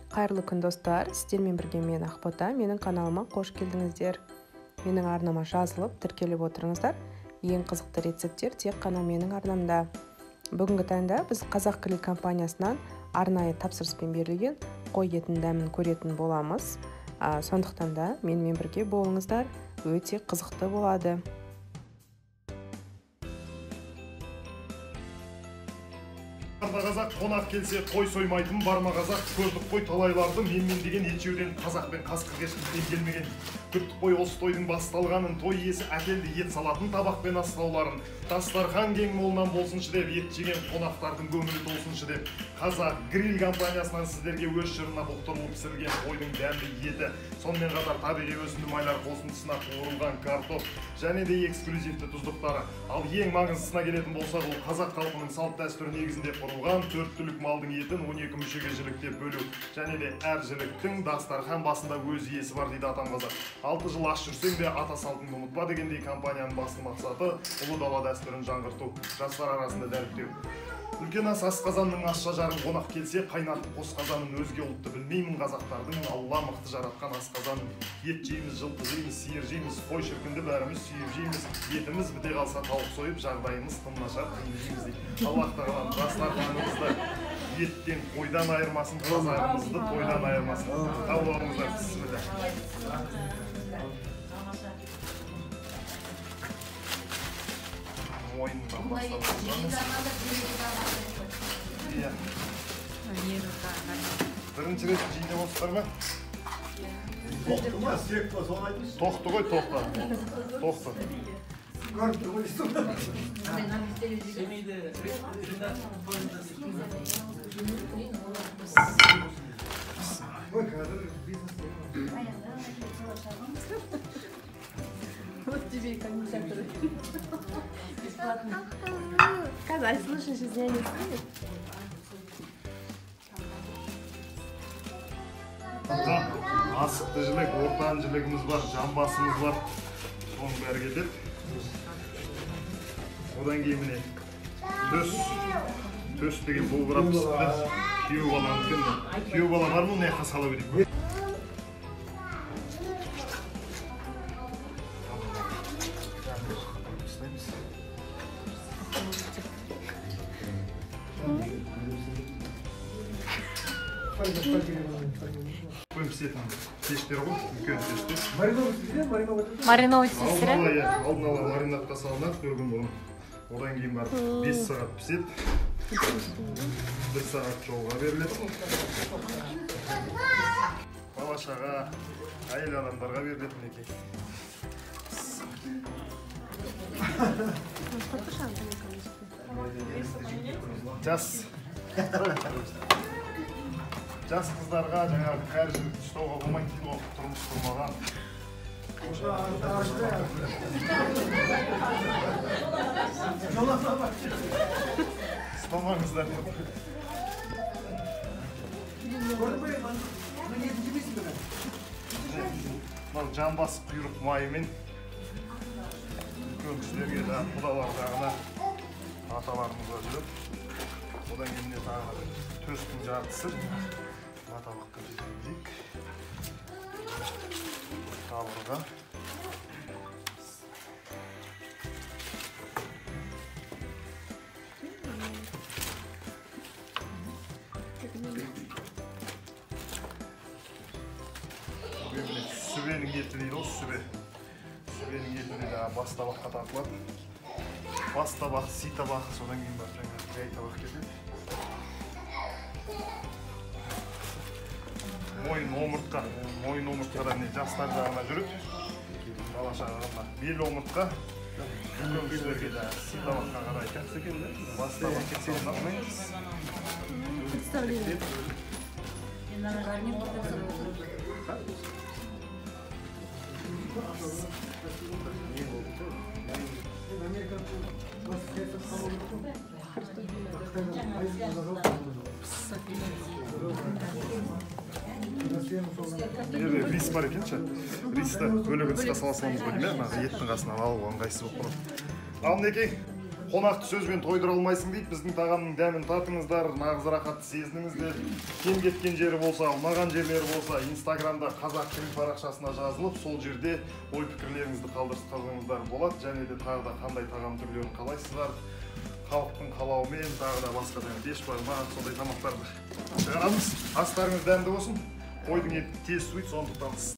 Қайырлы күн достар, сіздермен бірге мен Ақбота, менің каналыма қош келдіңіздер. Менің арнама жазылып, тіркеліп отырыңыздар. Ең қызықты рецепттер тек қана менің арнамда. Бүгінгі таңда біз Қазақ Grill компаниясынан арнайы тапсырыспен берілген қой етін дәмін көретін боламыз. Сондықтан да менімен бірге болыңыздар, өте қызықты болады. Барма қазақ қонақ келсе қой соймайтын, барма қазақ көрдік қой талайларды, менмен деген ет қазақ пен қасқыр ешкімден келмеген. Күттік қой осы тойдың басталғанын, той иесі әкелді ет салатын табақпен астауларын. Дастархан кең молынан болсыншы деп, ет жеген қонақтардың көңілі толсыншы деп, Қазақ Grill компаниясынан сіздерге өз жырына бұқтырылып пісірілген қойдың дәмді еті, сонымен қатар табиғи өсімді майлар қосындысына қуырылған картоп және де эксклюзивті тұздықтары. Ал ең маңыздысына келетін болсақ, ол қазақ халқының салт дәстүрі негізінде құрылған 4 түлік малдың етін 12 мүшеге жіліктеп бөлу, және де әр жіліктің дастархан басында өз иесі бар дейді атам қазақ. 6 жыл аш жүрсең де ата салтыңды ұмытпа дегендей компанияның басты мақсаты ұлы дала дәстүрін жаңғырту, жастар арасында дәріптеу. Үлкен ас асқазанның ащы жарым, қонақ келсе қайнатып қос қазанын, өзге ұлтты білмеймін қазақтардың, Алла мықты жаратқан асқазанын. Ет жейміз, жылқы жейміз, сиыр жейміз, қой шіркінді бәріміз сүйіп жейміз, етіміз біте қалса тауық сойып, жағдайымыз тым нашар қиын дейді. Аллах тағалам дастарханымызды еттен қойдан айырмасын, қазағымызды тойдан айырмасын. Тауларыңыздар, бисмилля. Мойнынан бастап бірінші рет жейде болсыздар ма? Тоқты ма, сүйек па, соны айтыңыз? Тоқты ғой, тоқты. Тоқты. Көрді ғой, істі. Вот тебе и комиссаторы. Бесплатно. Казаль, слушай, сейчас я не станет. Асықты жілік, ортан жілігіміз бар, жамбасымыз бар. Соның бәрі кетеді. Одан кейін міне төс деген болғырап пісіпті. Күйеу балам кімді? Күйеу бала бар ма, неқа сала берейік. Көм пісетін пештер ғой, үлкен пештер. Мариновать сестре? Алдын ала маринадқа салынады, көргім бұны. Одан кейін бар 5 сағат піседі. 1 сағат жолға беріледі. Бала-шаға, әйел адамдарға беріледі мінекей. Жас қыздарға жаңағы кәрі жілікті ұстауға болмайды дейді ғой, тұрмыс құрмаған. Ұстамаңыздар. Мынау жамбас құйрық майымен үлкен кісілерге де құдалар жағына аталарымызға жүріп, одан кейін тағы төстің жартысы табаққа жеткізейік. Табырға. Сүбенің еті дейді ол, сүбе. Сүбенің еті дейді бас табаққа тартылады. Бас табақ, си табақ, содан кейін бар жаңа жай табақ кетеді. Мойын омыртқа, мойын омыртқада жастар жағына жүріп, бала-шағаға бел омыртқа, үлкен кісілерге де си табаққа қарайды. Бас табаққа салынады. Представление. Рис бар екен ше. Ристі бөлігін тысқа саласамыз ғой деймін, еттің қасынан алуға ыңғайсыз болып қалады. Ал мінекей, Қонақты сөзбен тойдыра алмайсың дейді. Біздің тағамның дәмін татыңыздар, нағыз рахатты сезініңіздер. Кем кеткен жері болса, ұнаған жерлері болса, Инстаграмда Қазақ тілі парақшасына жазылып, сол жерде ой пікірлеріңізді қалдырсаңыздар болады. Және де тағы да қандай тағам түрлерін қалайсыздар? Халықтың қалауымен тағы да басқа да беш бар ма, сондай тамақтарды шығарамыз. Астарыңыз дәмді болсын. Қойдың еті тез суиды, сондықтан